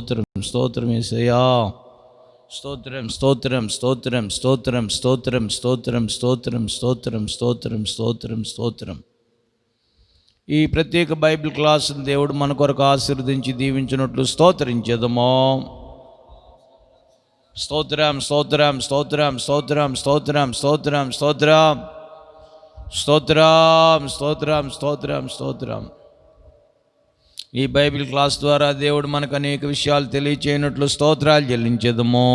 స్తోత్రం స్తోత్రం యేసయ్యా. స్తోత్రం స్తోత్రం స్తోత్రం స్తోత్రం స్తోత్రం స్తోత్రం స్తోత్రం స్తోత్రం స్తోత్రం స్తోత్రం స్తోత్రం. ఈ ప్రత్యేక బైబిల్ క్లాసును దేవుడు మన కొరకు ఆశీర్వదించి దీవించినట్లు స్తోత్రించేదమో. స్తోత్రం స్తోత్రం స్తోత్రం స్తోత్రం స్తోత్రం స్తోత్రం స్తోత్రం స్తోత్రం స్తోత్రం స్తోత్రం స్తోత్రం. ఈ బైబిల్ క్లాస్ ద్వారా దేవుడు మనకు అనేక విషయాలు తెలియచేయనట్లు స్తోత్రాలు చెల్లించేదము.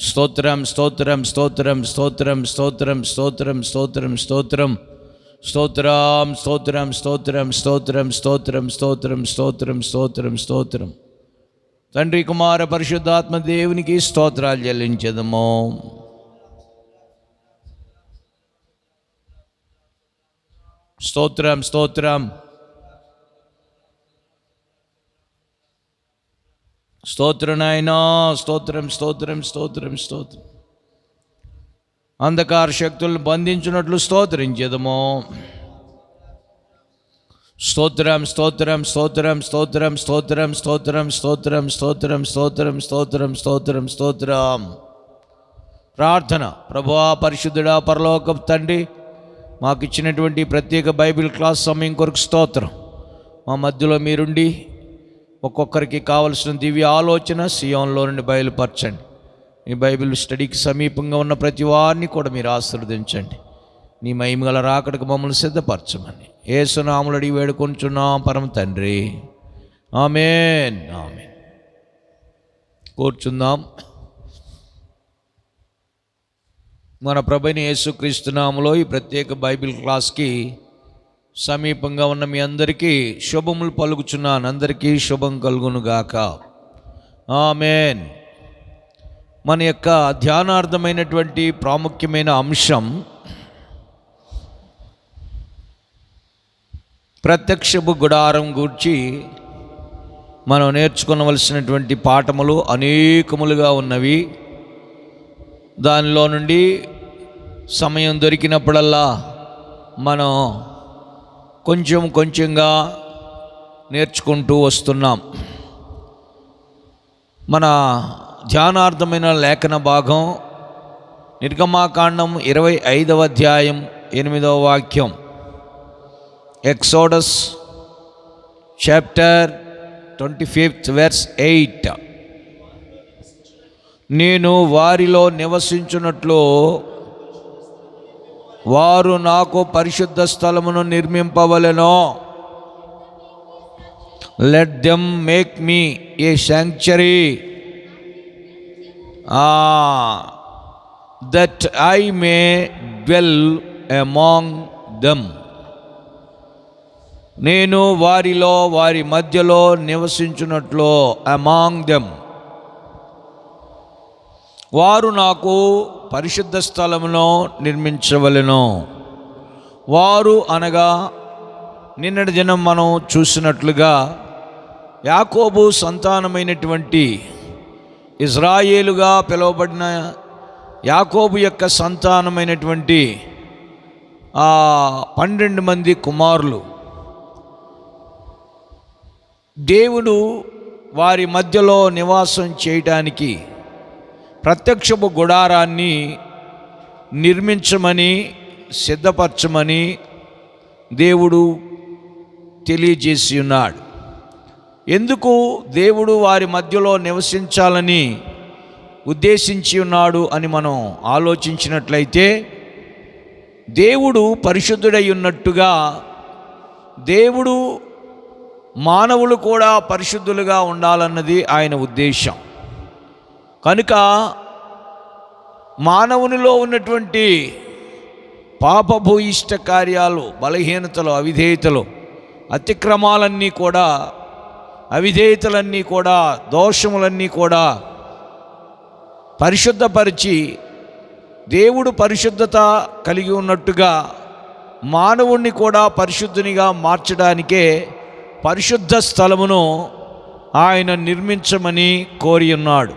స్తోత్రం స్తోత్రం స్తోత్రం స్తోత్రం స్తోత్రం స్తోత్రం స్తోత్రం స్తోత్రం స్తోత్రం స్తోత్రం స్తోత్రం స్తోత్రం స్తోత్రం స్తోత్రం స్తోత్రం స్తోత్రం స్తోత్రం. తండ్రి కుమార పరిశుద్ధాత్మ దేవునికి స్తోత్రాలు చెల్లించేదము. స్తోత్రం స్తోత్రం స్తోత్రం నాయనా. స్తోత్రం స్తోత్రం స్తోత్రం స్తోత్రం. అంధకార శక్తులను బంధించినట్లు స్తోత్రించేదము. స్తోత్రం స్తోత్రం స్తోత్రం స్తోత్రం స్తోత్రం స్తోత్రం స్తోత్రం స్తోత్రం స్తోత్రం స్తోత్రం స్తోత్రం స్తోత్రం. ప్రార్థన. ప్రభువా పరిశుద్ధుడా పరలోకపు తండ్రి, మాకు ఇచ్చినటువంటి ప్రత్యేక బైబిల్ క్లాస్ సమయం కొరకు స్తోత్రం. మా మధ్యలో మీరుండి ఒక్కొక్కరికి కావలసిన దివ్య ఆలోచన సియోన్లో నుండి బయలుపరచండి. ఈ బైబిల్ స్టడీకి సమీపంగా ఉన్న ప్రతి వారిని కూడా మీరు ఆశీర్వదించండి. నీ మహిమగల రాకడకు మమ్మల్ని సిద్ధపరచమని యేసు నామములో అడిగి వేడుకొంచున్నాం పరమ తండ్రి. ఆమేన్ ఆమేన్. కూర్చుందాం. మన ప్రభువైన యేసుక్రీస్తు నామములో ఈ ప్రత్యేక బైబిల్ క్లాస్కి సమీపంగా ఉన్న మీ అందరికీ శుభములు పలుకుచున్నాను. అందరికీ శుభం కలుగును గాక. ఆమేన్. మన యొక్క ధ్యానార్థమైనటువంటి ప్రాముఖ్యమైన అంశం ప్రత్యక్షపు గుడారం గూర్చి మనం నేర్చుకోవలసినటువంటి పాఠములు అనేకములుగా ఉన్నవి. దానిలో నుండి సమయం దొరికినప్పుడల్లా మనం కొంచెంగా నేర్చుకుంటూ వస్తున్నాం. మన ధ్యానార్థమైన లేఖన భాగం నిర్గమాకాండం 25వ అధ్యాయం 8వ వాక్యం. Exodus chapter 25 verse 8. నేను వారిలో నివసించున్నట్లు వారు నాకు పరిశుద్ధ స్థలమును నిర్మింపవలెను. Let them make me a sanctuary that I may dwell among them. నేను వారిలో వారి మధ్యలో నివసించున్నట్లు అమాంగ్ దెమ్. వారు నాకు పరిశుద్ధ స్థలమును నిర్మించవలెను. వారు అనగా నిన్నటి దినం మనం చూసినట్లుగా యాకోబు సంతానమైనటువంటి ఇజ్రాయేలుగా పిలువబడిన యాకోబు యొక్క సంతానమైనటువంటి 12 మంది కుమారులు దేవుడు వారి మధ్యలో నివాసం చేయటానికి ప్రత్యక్షపు గుడారాన్ని నిర్మించమని సిద్ధపరచమని దేవుడు తెలియజేసి ఉన్నాడు. ఎందుకు దేవుడు వారి మధ్యలో నివసించాలని ఉద్దేశించి ఉన్నాడు అని మనం ఆలోచించినట్లయితే, దేవుడు పరిశుద్ధుడై ఉన్నట్టుగా దేవుడు మానవులు కూడా పరిశుద్ధులుగా ఉండాలన్నది ఆయన ఉద్దేశం. కనుక మానవునిలో ఉన్నటువంటి పాపభూయిష్ట కార్యాలు, బలహీనతలు, అవిధేయతలు, అతిక్రమాలన్నీ కూడా, అవిధేయతలన్నీ కూడా, దోషములన్నీ కూడా పరిశుద్ధపరిచి దేవుడు పరిశుద్ధత కలిగి ఉన్నట్టుగా మానవుణ్ణి కూడా పరిశుద్ధునిగా మార్చడానికే పరిశుద్ధ స్థలమును ఆయన నిర్మించమని కోరి ఉన్నాడు.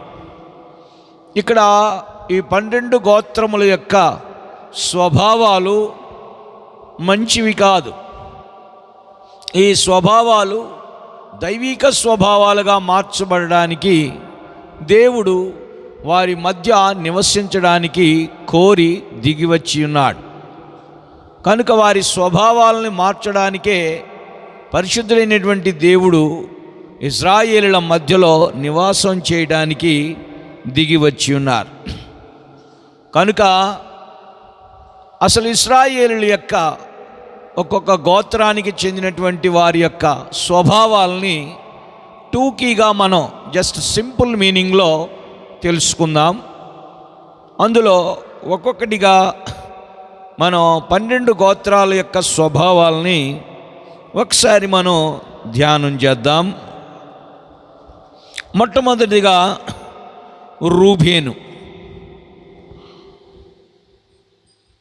ఇక్కడ ఈ 12 గోత్రముల యొక్క స్వభావాలు మంచివి కాదు. ఈ స్వభావాలు దైవిక స్వభావాలుగా మార్చబడడానికి దేవుడు వారి మధ్య నివసించడానికి కోరి దిగివచ్చి ఉన్నాడు. కనుక వారి స్వభావాలను మార్చడానికే పరిశుద్ధుడైనటువంటి దేవుడు ఇశ్రాయేలుల మధ్యలో నివాసం చేయడానికి దిగివచ్చి ఉన్నారు. కనుక అసలు ఇశ్రాయేలుల యొక్క ఒక్కొక్క గోత్రానికి చెందినటువంటి వారి యొక్క స్వభావాల్ని టూకీగా మనం జస్ట్ సింపుల్ మీనింగ్లో తెలుసుకుందాం. అందులో ఒక్కొక్కటిగా మనం 12 గోత్రాల యొక్క స్వభావాల్ని ఒకసారి మనం ధ్యానం చేద్దాం. మొట్టమొదటిగా రూబేను.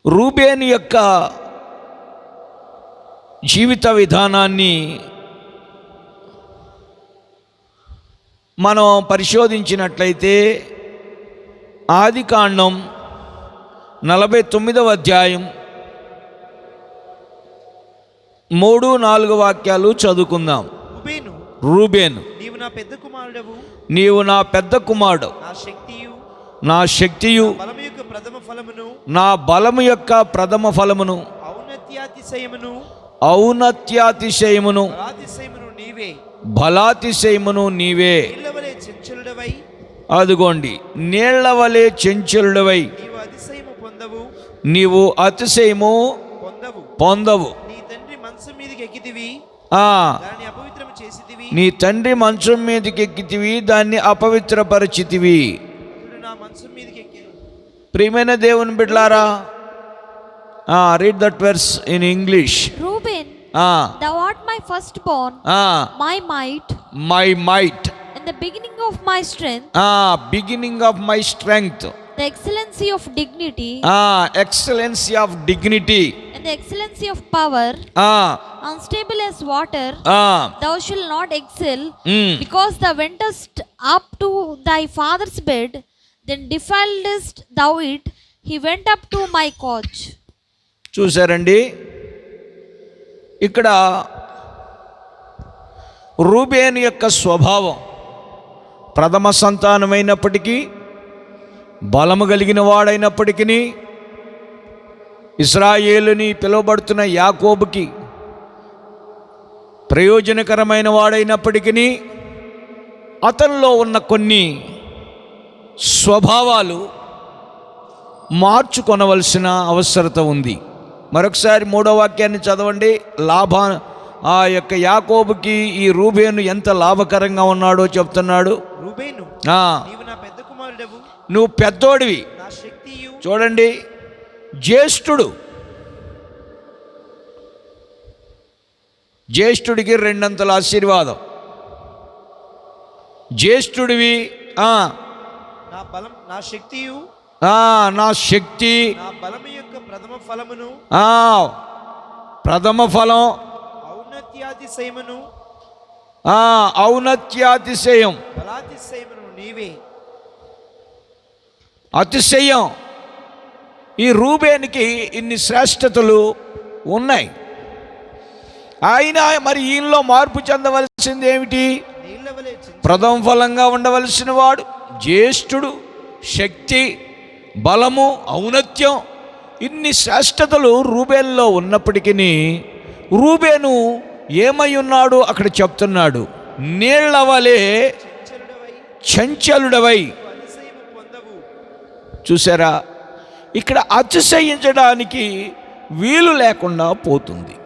రూబేను యొక్క జీవిత విధానాన్ని మనం పరిశోధించినట్లయితే ఆదికాండం 49వ అధ్యాయం 3-4 వాక్యాలు చదువుకుందాం. రూబేను, నీవు నా పెద్ద కుమారుడవు, నీవు నా పెద్ద కుమారుడు, నా శక్తియు బలము యొక్క ప్రథమ ఫలమును, నా బలము యొక్క ప్రథమ ఫలమును, ఔన్నత్యాతిశయమును బలాతిశయమును నీవే. అదిగోండి, నీళ్లవలే చెంచలుడవై నీవు అతిశయము పొందవు. నీ తండ్రి మంచం మీదకి ఎక్కితివి, దాన్ని అపవిత్రపరిచితివి. ప్రియమైన దేవుని బిడ్డలారా, read that verse in English. Reuben, thou art my firstborn, my might, and the beginning of my strength, beginning of my strength, the excellency of dignity, excellency of dignity, and the excellency of power, unstable as water, thou shalt not excel, because thou wentest up to thy father's bed, then defiledst thou it, he went up to my couch. చూసారండి, ఇక్కడ రూబేను యొక్క స్వభావం ప్రథమ సంతానమైనప్పటికీ, బలము కలిగిన వాడైనప్పటికీ, ఇశ్రాయేలుని పిలువబడుతున్న యాకోబుకి ప్రయోజనకరమైన వాడైనప్పటికీ, అతనిలో ఉన్న కొన్ని స్వభావాలు మార్చుకొనవలసిన అవసరత ఉంది. మరొకసారి 3వ వాక్యాన్ని చదవండి. ఆ యొక్క యాకోబుకి ఈ రూబేను ఎంత లాభకరంగా ఉన్నాడో చెప్తున్నాడు. రూబేను, నీవు నా పెద్ద కుమారుడవు, నువ్వు పెద్దోడివి. నా శక్తియు, చూడండి, జ్యేష్ఠుడు, జ్యేష్ఠుడికి 2 అంతల ఆశీర్వాదం. జ్యేష్ఠుడివి, నా బలం, నా శక్తియు, నా శక్తి, నా బలము యొక్క ప్రథమ ఫలమును, ప్రథమ ఫలం, ఔన్నత్యాతిశయమును, ఔన్నత్యాతిశయం, బలాతిశయమును నీవే. అతిశయం. ఈ రూబేనికి ఇన్ని శ్రేష్టతలు ఉన్నాయి. ఆయన మరి ఈయనలో మార్పు చెందవలసింది ఏమిటి? ప్రథమ ఫలంగా ఉండవలసిన వాడు, జ్యేష్ఠుడు, శక్తి, బలము, ఔన్నత్యం, ఇన్ని శ్రేష్టతలు రూబేన్లో ఉన్నప్పటికీ రూబేను ఏమై ఉన్నాడు అక్కడ చెప్తున్నాడు. నీళ్లవలే చంచలుడవై. చూసారా, ఇక్కడ అతిశయించడానికి వీలు లేకుండా పోతుంది.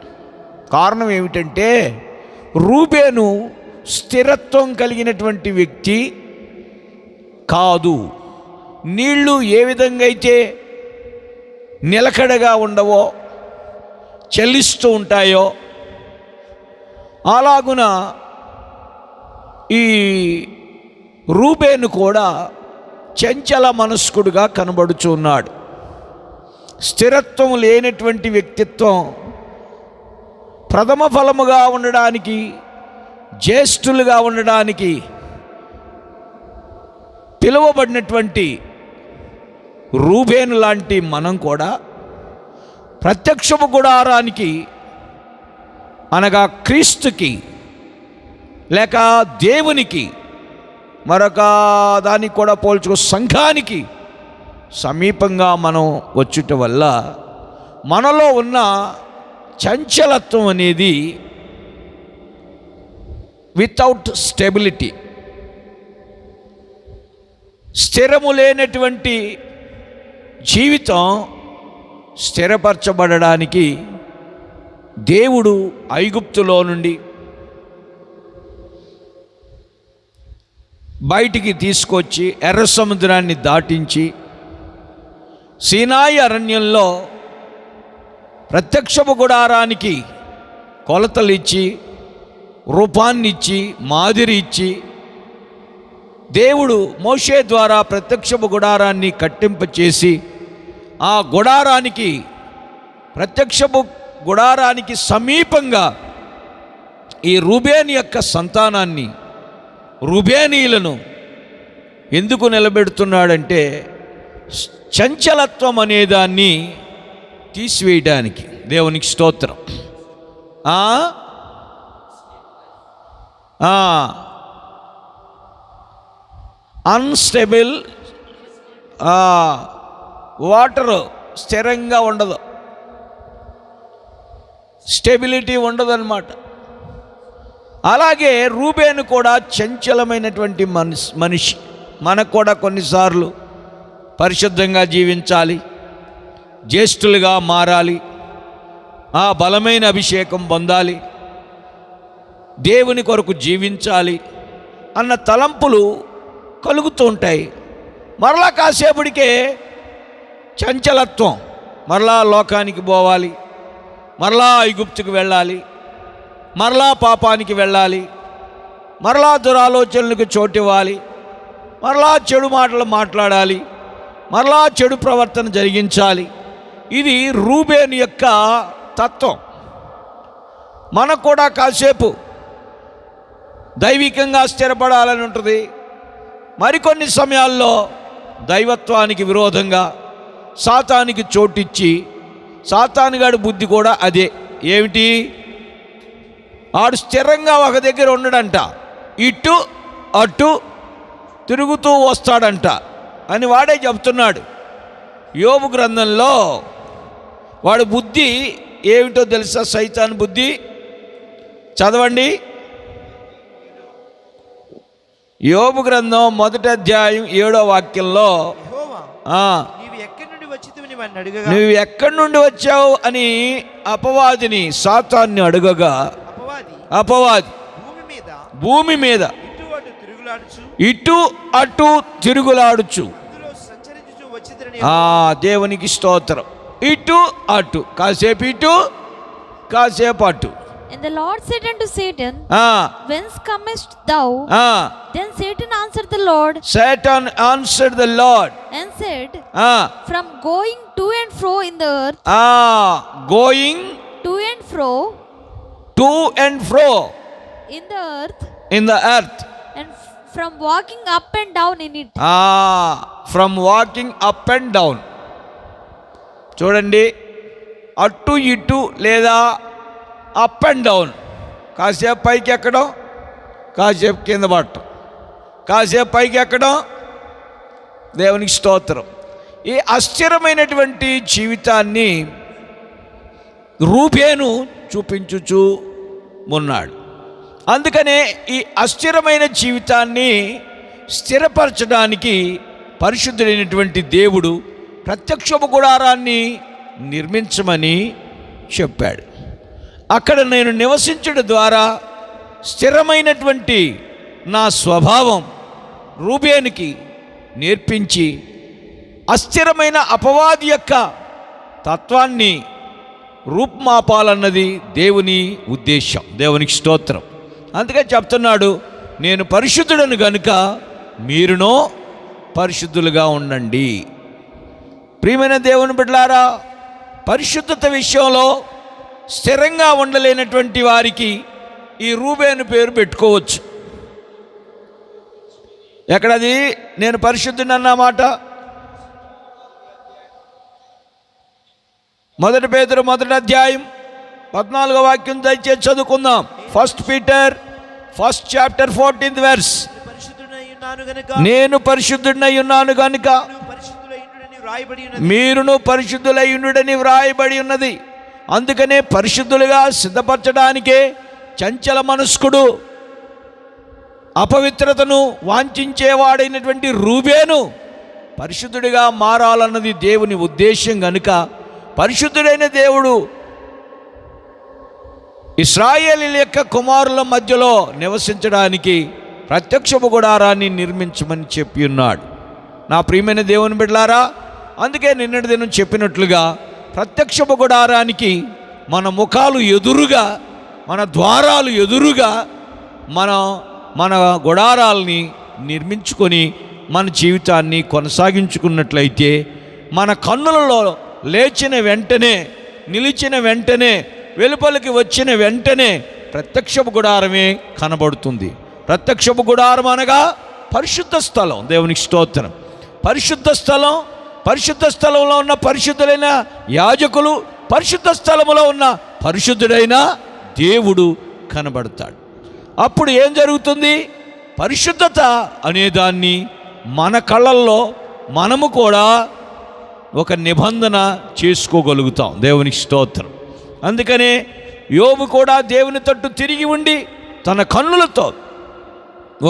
కారణం ఏమిటంటే, రూబేను స్థిరత్వం కలిగినటువంటి వ్యక్తి కాదు. నీళ్లు ఏ విధంగా అయితే నిలకడగా ఉండవో, చలిస్తూ ఉంటాయో, అలాగున ఈ రూబేను కూడా చంచల మనస్కుడుగా కనబడుచున్నాడు. స్థిరత్వం లేనటువంటి వ్యక్తిత్వం ప్రథమ ఫలముగా ఉండడానికి, జ్యేష్ఠులుగా ఉండడానికి పిలువబడినటువంటి రూబేను లాంటి మనం కూడా ప్రత్యక్షపు గుడారానికి అనగా క్రీస్తుకి లేక దేవునికి, మరొక దానికి కూడా పోల్చుకో సంఘానికి సమీపంగా మనం వచ్చుట వల్ల మనలో ఉన్న చంచలత్వం అనేది వితౌట్ స్టెబిలిటీ, స్థిరము లేనటువంటి జీవితం స్థిరపరచబడడానికి దేవుడు ఐగుప్తులో నుండి బయటికి తీసుకొచ్చి ఎర్ర సముద్రాన్ని దాటించి సీనాయి అరణ్యంలో ప్రత్యక్షపు గుడారానికి కొలతలు ఇచ్చి, రూపాన్నిచ్చి, మాదిరి ఇచ్చి, దేవుడు మోషే ద్వారా ప్రత్యక్షపు గుడారాన్ని కట్టింపచేసి ఆ గుడారానికి, ప్రత్యక్షపు గుడారానికి సమీపంగా ఈ రూబేను యొక్క సంతానాన్ని, రూబేనీయులను ఎందుకు నిలబెడుతున్నాడంటే చంచలత్వం అనేదాన్ని తీసివేయడానికి. దేవునికి స్తోత్రం. అన్స్టెబుల్ వాటర్ స్థిరంగా ఉండదు, స్టెబిలిటీ ఉండదు అన్నమాట. అలాగే రూబేను కూడా చంచలమైనటువంటి మనిషి. మనకు కూడా కొన్నిసార్లు పరిశుద్ధంగా జీవించాలి, జ్యేష్ఠులుగా మారాలి, ఆ బలమైన అభిషేకం పొందాలి, దేవుని కొరకు జీవించాలి అన్న తలంపులు కలుగుతూ ఉంటాయి. మరలా కాసేపటికే చంచలత్వం, మరలా లోకానికి పోవాలి, మరలా ఐగుప్తుకు వెళ్ళాలి, మరలా పాపానికి వెళ్ళాలి, మరలా దురాలోచనలకు చోటివ్వాలి, మరలా చెడు మాటలు మాట్లాడాలి, మరలా చెడు ప్రవర్తన జరిగించాలి. ఇది రూబేను యొక్క తత్వం. మనకు కూడా కాసేపు దైవికంగా స్థిరపడాలని ఉంటుంది, మరికొన్ని సమయాల్లో దైవత్వానికి విరోధంగా సాతానికి చోటిచ్చి, సాతానుగాడి బుద్ధి కూడా అదే. ఏమిటి? ఆడు స్థిరంగా ఒక దగ్గర ఉండడంట, ఇటు అటు తిరుగుతూ వస్తాడంట అని వాడే చెప్తున్నాడు. యోబు గ్రంథంలో వాడి బుద్ధి ఏమిటో తెలుసా? సైతాన్ బుద్ధి. చదవండి, యోబు గ్రంథం 1వ అధ్యాయం 7వ వాక్యంలో, నువ్వు ఎక్కడి నుండి వచ్చావు అని అపవాదిని, సాతాన్ని అడుగగా, అపవాది భూమి మీద ఇటు అటు తిరుగులాడుచు. దేవునికి స్తోత్రం. ఇటు అటు, కాసేపు ఇటు కాసేపు అటు. And the Lord said unto Satan, Whence comest thou? Then Satan answered the Lord. Satan answered the Lord and said, From going to and fro in the earth. Going to and fro. To and fro. In the earth. In the earth. And from walking up and down in it. From walking up and down. చూడండి, అటు ఇటు లేదా up and down. కాసేపు పైకి ఎక్కడం, కాసేపు కింద పడటం, కాసేపు పైకి ఎక్కడం. దేవునికి స్తోత్రం. ఈ అస్థిరమైనటువంటి జీవితాన్ని రూబేను చూపించుచూ ఉన్నాడు. అందుకనే ఈ అస్థిరమైన జీవితాన్ని స్థిరపరచడానికి పరిశుద్ధుడైనటువంటి దేవుడు ప్రత్యక్షపు గుడారాన్ని నిర్మించమని చెప్పాడు. అక్కడ నేను నివసించడం ద్వారా స్థిరమైనటువంటి నా స్వభావం రూబేనుకి నేర్పించి అస్థిరమైన అపవాది యొక్క తత్వాన్ని రూపుమాపాలన్నది దేవుని ఉద్దేశం. దేవునికి స్తోత్రం. అందుకే చెప్తున్నాడు, నేను పరిశుద్ధుడను గనుక మీరునో పరిశుద్ధులుగా ఉండండి. ప్రియమైన దేవుని బిడ్డలారా, పరిశుద్ధత విషయంలో స్థిరంగా ఉండలేనటువంటి వారికి ఈ రూబేను పేరు పెట్టుకోవచ్చు. ఎక్కడది? నేను పరిశుద్ధుని అన్నమాట. 1 పేతురు 1వ అధ్యాయం 14వ వాక్యం దయచేసి చదువుకుందాం. 1 Peter first chapter 14th verse. పరిశుద్ధుడై ఉన్నాను గనుక నేను పరిశుద్ధుడై ఉన్నాను గనుక మీరును పరిశుద్ధులైయుండుడని వ్రాయబడి ఉన్నది. అందుకనే పరిశుద్ధులుగా సిద్ధపరచడానికే చంచల మనస్కుడు, అపవిత్రతను వాంఛించేవాడైనటువంటి రూబేను పరిశుద్ధుడిగా మారాలన్నది దేవుని ఉద్దేశం గనుక పరిశుద్ధుడైన దేవుడు ఇశ్రాయేలీయుల యొక్క కుమారుల మధ్యలో నివసించడానికి ప్రత్యక్షపు గుడారాన్ని నిర్మించమని చెప్పి ఉన్నాడు. నా ప్రియమైన దేవుని బిడ్డలారా, అందుకే నిన్నటి దినం చెప్పినట్లుగా ప్రత్యక్షపు గుడారానికి మన ముఖాలు ఎదురుగా, మన ద్వారాలు ఎదురుగా మన గుడారాలని నిర్మించుకొని మన జీవితాన్ని కొనసాగించుకున్నట్లయితే మన కన్నులలో లేచిన వెంటనే, నిలిచిన వెంటనే, వెలుపలికి వచ్చిన వెంటనే ప్రత్యక్షపు గుడారమే కనబడుతుంది. ప్రత్యక్షపు గుడారం అనగా పరిశుద్ధ స్థలం. దేవునికి స్తోత్రం. పరిశుద్ధ స్థలం, పరిశుద్ధ స్థలంలో ఉన్న పరిశుద్ధులైన యాజకులు, పరిశుద్ధ స్థలములో ఉన్న పరిశుద్ధుడైన దేవుడు కనబడతాడు. అప్పుడు ఏం జరుగుతుంది? పరిశుద్ధత అనేదాన్ని మన కళ్ళల్లో మనము కూడా ఒక నిబంధన చేసుకోగలుగుతాం. దేవునికి స్తోత్రం. అందుకనే యోబు కూడా దేవుని తట్టు తిరిగి ఉండి తన కన్నులతో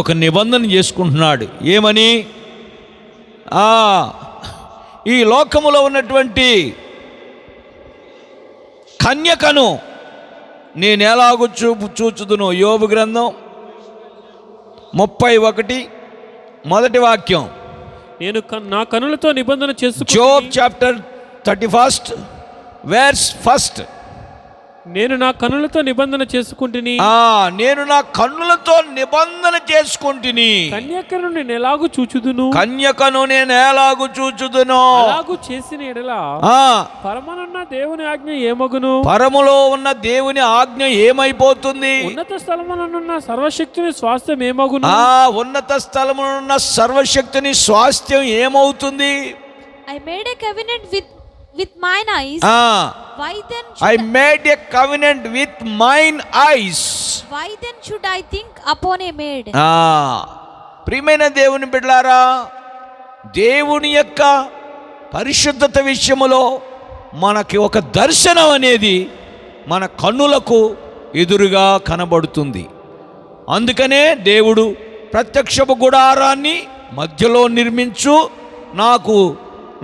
ఒక నిబంధన చేసుకుంటున్నాడు. ఏమని? ఈ లోకములో ఉన్నటువంటి కన్యకను నేను ఎలాగూ చూచుదును. యోబు గ్రంథం 31 మొదటి వాక్యం. నేను నా కనులతో నిబంధన చేసుకుంటుని. Job chapter 31 verse 1. నేను నా కన్నులతో నిబంధన చేసుకుంటుని. నేను నా కన్నులతో నిబంధన చేసుకుంటుని. కన్యకను నేను ఎలాగూ చూచుదును. కన్యకను నేను ఎలాగూ చూచుదును. అలాగూ చేసిన ఎడల పరమనున్న దేవుని ఆజ్ఞ ఏమగును? పరములో ఉన్న దేవుని ఆజ్ఞ ఏమైపోతుంది? ఉన్నత స్థలమునున్న సర్వశక్తిని స్వాస్థ్యం ఏమగును? ఉన్నత స్థలమునున్న సర్వశక్తిని స్వాస్థ్యం ఏమవుతుంది? I made a covenant with mine eyes. Why then I made a covenant with mine eyes. Why then should I think upon a maid? ప్రియమైన దేవుని బిడ్డలారా, దేవుని యొక్క పరిశుద్ధత విషయములో మనకి ఒక దర్శనం అనేది మన కన్నులకు ఎదురుగా కనబడుతుంది. అందుకనే దేవుడు ప్రత్యక్షపు గుడారాన్ని మధ్యలో నిర్మించు, నాకు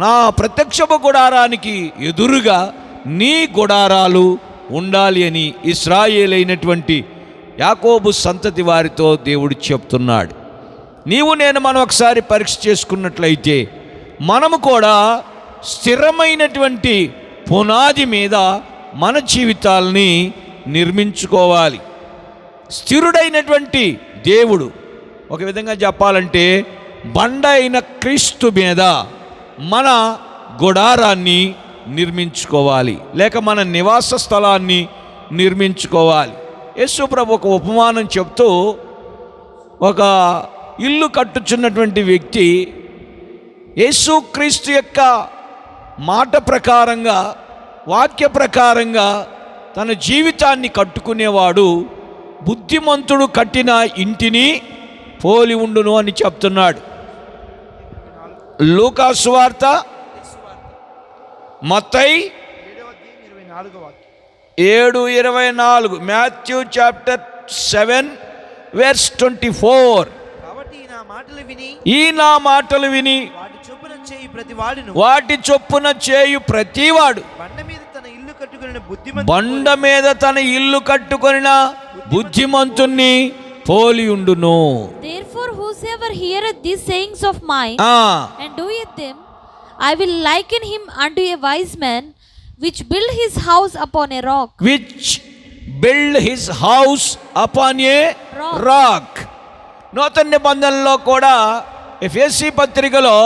నా ప్రత్యక్షపు గుడారానికి ఎదురుగా నీ గుడారాలు ఉండాలి అని ఇశ్రాయేలైనటువంటి యాకోబు సంతతి వారితో దేవుడు చెప్తున్నాడు. నీవు నేను మనం ఒకసారి పరీక్ష చేసుకున్నట్లయితే మనము కూడా స్థిరమైనటువంటి పునాది మీద మన జీవితాలని నిర్మించుకోవాలి. స్థిరుడైనటువంటి దేవుడు, ఒక విధంగా చెప్పాలంటే బండ అయిన క్రీస్తు మీద మన గుడారాన్ని నిర్మించుకోవాలి, లేక మన నివాస స్థలాన్ని నిర్మించుకోవాలి. యేసు ప్రభు ఒక ఉపమానం చెప్తూ, ఒక ఇల్లు కట్టుచున్నటువంటి వ్యక్తి యేసుక్రీస్తు యొక్క మాట ప్రకారంగా, వాక్య ప్రకారంగా తన జీవితాన్ని కట్టుకునేవాడు బుద్ధిమంతుడు కట్టిన ఇంటిని పోలి ఉండును అని చెప్తున్నాడు. లూకా సువార్త, మత్తయి 7:24, మాథ్యూ చాప్టర్ 7 verse 24. కాబట్టి ఈ నా మాటలు విని వాటి చొప్పున చేయు ప్రతివాడు బండ మీద తన ఇల్లు కట్టుకొనిన బుద్ధిమంతుణ్ణి పోలి ఉండును. Therefore whosoever heareth these sayings of mine and doeth them, I will liken him unto a wise man which built his house upon a rock. Which build his house upon a rock. నూతన నిబంధనలో కూడా ఎఫెసీ పత్రికలో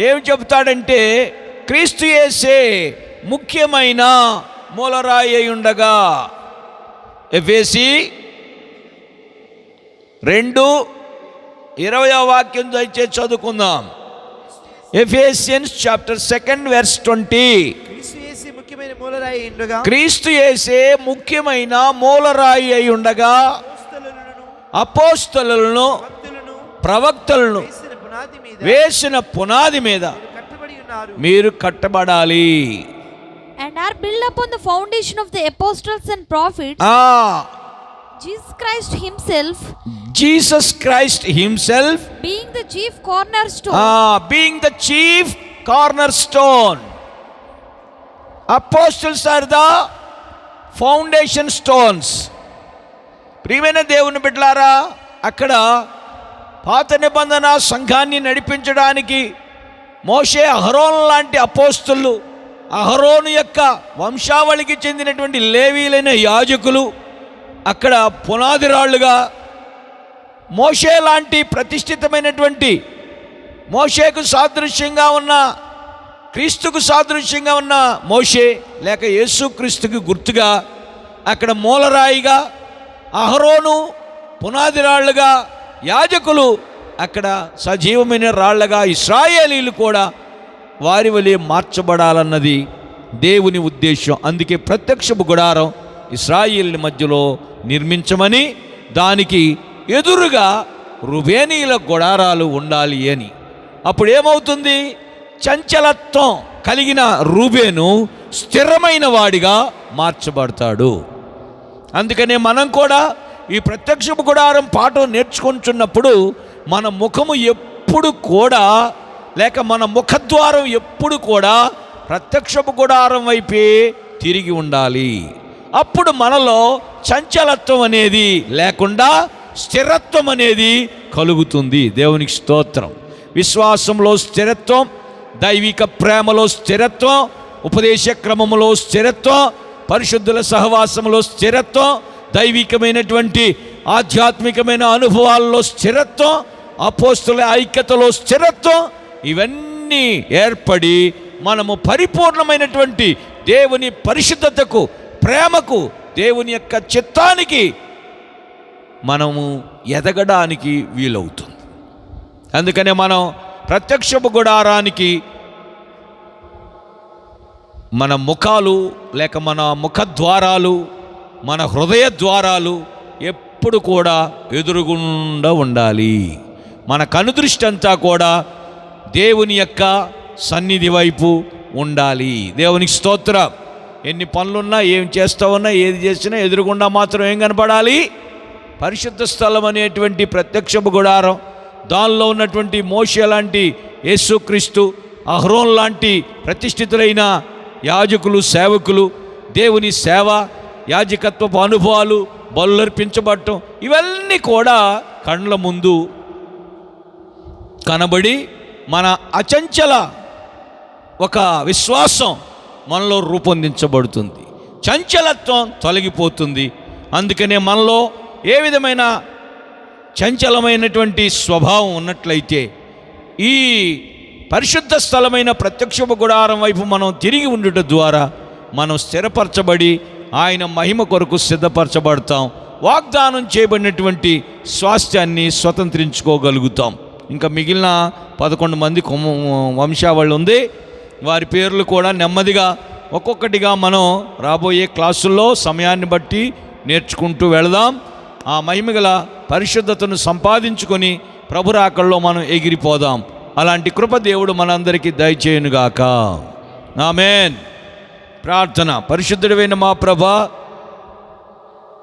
ఏం చెప్తాడంటే, క్రీస్తు యేసే ముఖ్యమైన మూలరాయి అయి ఉండగా. ఎఫెసీ 2:20 వాక్యం దయచేసి చదువుకుందాం. Ephesians chapter 2 verse 20. క్రీస్తు యేసే ముఖ్యమైన మూలరాయి అయి ఉండగా అపోస్తలులను భక్తులను ప్రవక్తలను వేసిన పునాది మీద వేసిన పునాది మీద కట్టబడి ఉన్నారు. మీరు కట్టబడాలి. and are built upon the foundation of the apostles and prophets, Jesus Christ himself being the chief cornerstone. Being the chief cornerstone. Apostles are the foundation stones. ప్రియమైన దేవుని బిడ్డలారా, అక్కడ పాత నిబంధన సంఘాన్ని నడిపించడానికి మోషే, అహరోను లాంటి అపోస్తలు, అహరోను యొక్క వంశావళికి చెందినటువంటి లేవీలైన యాజకులు అక్కడ పునాది రాళ్ళుగా, మోషే లాంటి ప్రతిష్ఠితమైనటువంటి, మోషేకు సాదృశ్యంగా ఉన్న, క్రీస్తుకు సాదృశ్యంగా ఉన్న మోషే లేక యేసుక్రీస్తుకి గుర్తుగా అక్కడ మూలరాయిగా, అహరోను పునాది రాళ్ళుగా, యాజకులు అక్కడ సజీవమైన రాళ్ళగా, ఇశ్రాయేలీలు కూడా వారి వలె మార్చబడాలన్నది దేవుని ఉద్దేశం. అందుకే ప్రత్యక్షపు గుడారం ఇశ్రాయేలీల మధ్యలో నిర్మించమని, దానికి ఎదురుగా రూబేనీయుల గుడారాలు ఉండాలి అని. అప్పుడు ఏమవుతుంది? చంచలత్వం కలిగిన రూబేను స్థిరమైన వాడిగా మార్చబడతాడు. అందుకనే మనం కూడా ఈ ప్రత్యక్షపు గుడారం పాఠం నేర్చుకుంటున్నప్పుడు మన ముఖము ఎప్పుడు కూడా, లేక మన ముఖద్వారం ఎప్పుడు కూడా ప్రత్యక్షపు గుడారం వైపే తిరిగి ఉండాలి. అప్పుడు మనలో చంచలత్వం అనేది లేకుండా స్థిరత్వం అనేది కలుగుతుంది. దేవునికి స్తోత్రం. విశ్వాసంలో స్థిరత్వం, దైవిక ప్రేమలో స్థిరత్వం, ఉపదేశ క్రమములో స్థిరత్వం, పరిశుద్ధుల సహవాసంలో స్థిరత్వం, దైవికమైనటువంటి ఆధ్యాత్మికమైన అనుభవాల్లో స్థిరత్వం, అపోస్తుల ఐక్యతలో స్థిరత్వం, ఇవన్నీ ఏర్పడి మనము పరిపూర్ణమైనటువంటి దేవుని పరిశుద్ధతకు, ప్రేమకు, దేవుని యొక్క చిత్తానికి మనము ఎదగడానికి వీలవుతుంది. అందుకనే మనం ప్రత్యక్షపు గుడారానికి మన ముఖాలు లేక మన ముఖద్వారాలు, మన హృదయ ద్వారాలు ఎప్పుడు కూడా ఎదురుగుండా ఉండాలి. మన కనుదృష్టి అంతా కూడా దేవుని యొక్క సన్నిధి వైపు ఉండాలి. దేవునికి స్తోత్రం. ఎన్ని పనులున్నా, ఏం చేస్తా ఉన్నా, ఏది చేసినా ఎదురుగుండా మాత్రం ఏం కనపడాలి? పరిశుద్ధ స్థలం అనేటువంటి ప్రత్యక్షపు గుడారం, దానిలో ఉన్నటువంటి మోషే లాంటి యేసుక్రీస్తు, అహరోన్ లాంటి ప్రతిష్ఠితులైన యాజకులు, సేవకులు, దేవుని సేవ, యాజకత్వపు అనుభవాలు, బలులర్పించబడటం, ఇవన్నీ కూడా కండ్ల ముందు కనబడి మన అచంచల ఒక విశ్వాసం మనలో రూపొందించబడుతుంది. చంచలత్వం తొలగిపోతుంది. అందుకనే మనలో ఏ విధమైన చంచలమైనటువంటి స్వభావం ఉన్నట్లయితే ఈ పరిశుద్ధ స్థలమైన ప్రత్యక్షపు గుడారం వైపు మనం తిరిగి ఉండుట ద్వారా మనం స్థిరపరచబడి ఆయన మహిమ కొరకు సిద్ధపరచబడతాం. వాగ్దానం చేయబడినటువంటి స్వాస్థ్యాన్ని స్వతంత్రించుకోగలుగుతాం. ఇంకా మిగిలిన 11 మంది వంశావళి ఉంది. వారి పేర్లు కూడా నెమ్మదిగా ఒక్కొక్కటిగా మనం రాబోయే క్లాసుల్లో సమయాన్ని బట్టి నేర్చుకుంటూ వెళదాం. ఆ మహిమగల పరిశుద్ధతను సంపాదించుకొని ప్రభు రాకల్లో మనం ఎగిరిపోదాం. అలాంటి కృప దేవుడు మనందరికీ దయచేయునుగాక. ఆమేన్. ప్రార్థన. పరిశుద్ధుడైన మా ప్రభా,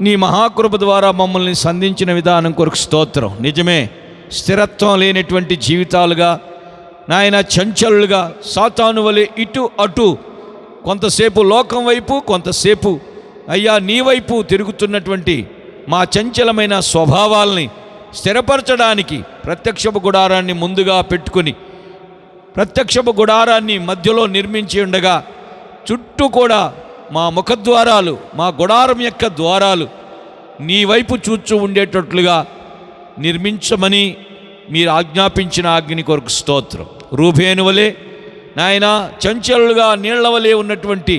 నీ మహాకృప ద్వారా మమ్మల్ని సంధించిన విధానం కొరకు స్తోత్రం. నిజమే, స్థిరత్వం లేనటువంటి జీవితాలుగా నాయన, చంచలుగా, సాతాను వలె ఇటు అటు, కొంతసేపు లోకం వైపు, కొంతసేపు అయ్యా నీ వైపు తిరుగుతున్నటువంటి మా చంచలమైన స్వభావాల్ని స్థిరపరచడానికి ప్రత్యక్షపు గుడారాన్ని ముందుగా పెట్టుకుని, ప్రత్యక్షపు గుడారాన్ని మధ్యలో నిర్మించి ఉండగా చుట్టూ కూడా మా ముఖద్వారాలు, మా గుడారం యొక్క ద్వారాలు నీ వైపు చూచూ ఉండేటట్లుగా నిర్మించమని మీరు ఆజ్ఞాపించిన ఆజ్ఞని కొరకు స్తోత్రం. రూబేను వలె నాయన చంచలుగా నీళ్ల వలె ఉన్నటువంటి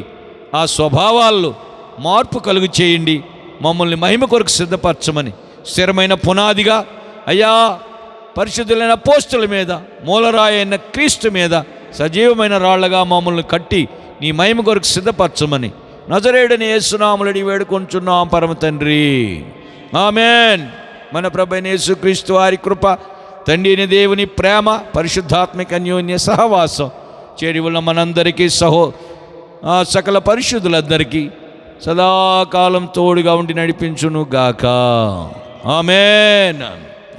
ఆ స్వభావాల్లో మార్పు కలుగు చేయండి. మమ్మల్ని మహిమ కొరకు సిద్ధపరచమని స్థిరమైన పునాదిగా అయ్యా పరిశుద్ధులైన అపోస్తల మీద, మూలరాయి అయిన క్రీస్తు మీద సజీవమైన రాళ్లగా మమ్మల్ని కట్టి నీ మహిమ కొరకు సిద్ధపరచమని నజరేయుడని యేసు నామములో వేడుకొంచున్నాం పరమ తండ్రి. ఆమేన్. మన ప్రభువైన యేసుక్రీస్తు వారి కృప, తండ్రి అయిన దేవుని ప్రేమ, పరిశుద్ధాత్మిక అన్యోన్య సహవాసం చేరి ఉన్న మనందరికీ సకల పరిశుద్ధులందరికీ సదాకాలం తోడుగా ఉండి నడిపించును గాక. ఆమేన్.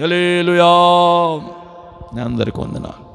హల్లెలూయా. అందరికీ వందనాలు.